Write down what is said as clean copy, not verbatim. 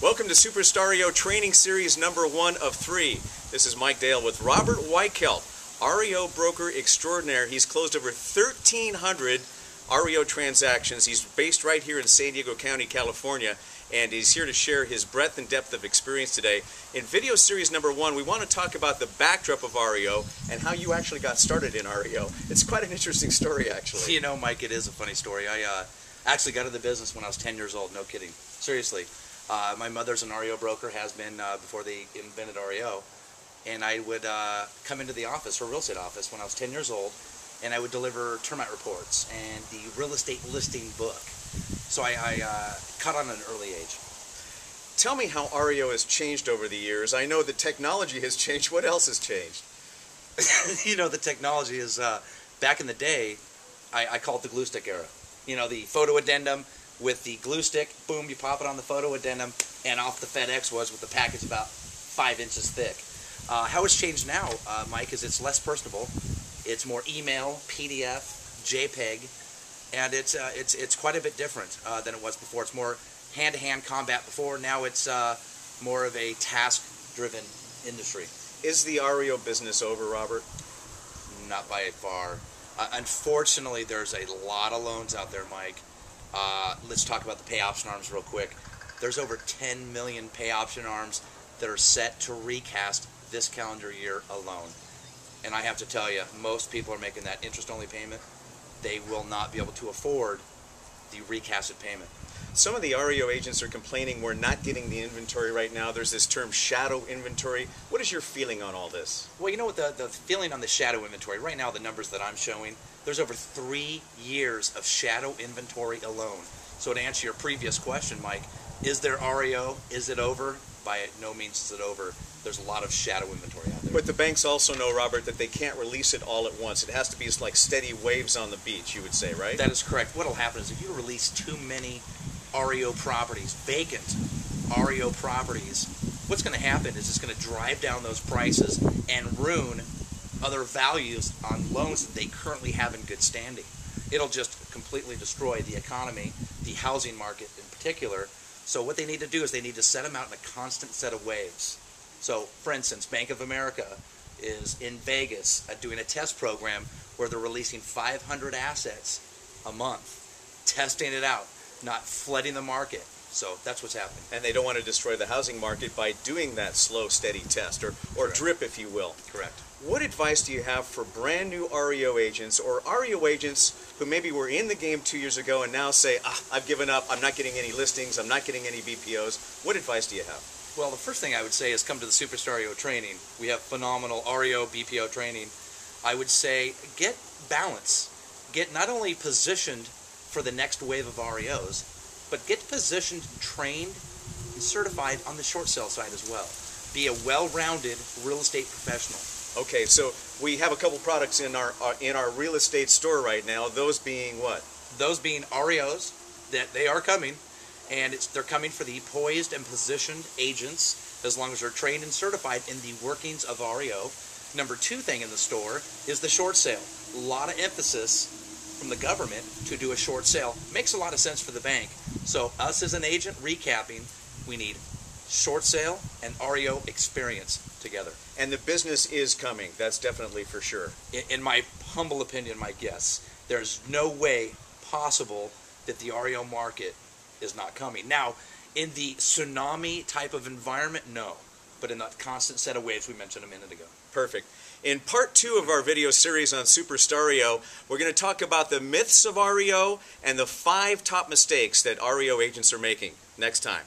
Welcome to SuperStaREO Training Series number 1 of 3. This is Mike Dale with Robert Weichelt, REO broker extraordinaire. He's closed over 1,300 REO transactions. He's based right here in San Diego County, California, and he's here to share his breadth and depth of experience today. In video series number 1, we want to talk about the backdrop of REO and how you actually got started in REO. It's quite an interesting story, actually. You know, Mike, it is a funny story. I actually got into the business when I was 10 years old, no kidding. Seriously. My mother's an REO broker, has been before they invented REO, and I would come into the office, her real estate office, when I was 10 years old, and I would deliver termite reports and the real estate listing book. So I caught on at an early age. Tell me how REO has changed over the years. I know the technology has changed. What else has changed? You know, the technology is, back in the day, I call it the glue stick era. You know, the photo addendum with the glue stick, boom, you pop it on the photo addendum, and off the FedEx was with the package about 5 inches thick. How it's changed now, Mike, is it's less personable. It's more email, PDF, JPEG, and it's quite a bit different than it was before. It's more hand-to-hand combat before. Now it's more of a task-driven industry. Is the REO business over, Robert? Not by far. Unfortunately, there's a lot of loans out there, Mike. Let's talk about the pay option arms real quick. There's over 10 million pay option arms that are set to recast this calendar year alone. And I have to tell you, most people are making that interest-only payment. They will not be able to afford the recasted payment. Some of the REO agents are complaining we're not getting the inventory right now. There's this term shadow inventory. What is your feeling on all this? Well, you know what, the feeling on the shadow inventory, right now the numbers that I'm showing, there's over 3 years of shadow inventory alone. So to answer your previous question, Mike, is there REO? Is it over? By no means is it over. There's a lot of shadow inventory out there. But the banks also know, Robert, that they can't release it all at once. It has to be like steady waves on the beach, you would say, right? That is correct. What will happen is if you release too many REO properties, vacant REO properties, what's going to happen is it's going to drive down those prices and ruin other values on loans that they currently have in good standing. It'll just completely destroy the economy, the housing market in particular. So what they need to do is they need to set them out in a constant set of waves. So, for instance, Bank of America is in Vegas doing a test program where they're releasing 500 assets a month, testing it out, not flooding the market. So that's what's happening. And they don't want to destroy the housing market by doing that slow, steady test, or drip, if you will. Correct. What advice do you have for brand new REO agents or REO agents who maybe were in the game 2 years ago and now say, I've given up, I'm not getting any listings, I'm not getting any BPOs? What advice do you have? Well, the first thing I would say is come to the SuperStaREO training. We have phenomenal REO, BPO training. I would say get balance. Get not only positioned for the next wave of REOs, but get positioned, trained, and certified on the short sale side as well. Be a well-rounded real estate professional. Okay, so we have a couple products in our real estate store right now. Those being what? Those being REOs, that they are coming, and they're coming for the poised and positioned agents as long as they're trained and certified in the workings of REO. Number 2 thing in the store is the short sale. A lot of emphasis from the government to do a short sale. Makes a lot of sense for the bank. So us as an agent, recapping, we need short sale and REO experience together. And the business is coming. That's definitely for sure. In my humble opinion, Mike, yes. There's no way possible that the REO market is not coming. Now, in the tsunami type of environment, no. But in that constant set of waves we mentioned a minute ago. Perfect. In part 2 of our video series on SuperStaREO, we're going to talk about the myths of REO and the 5 top mistakes that REO agents are making. Next time.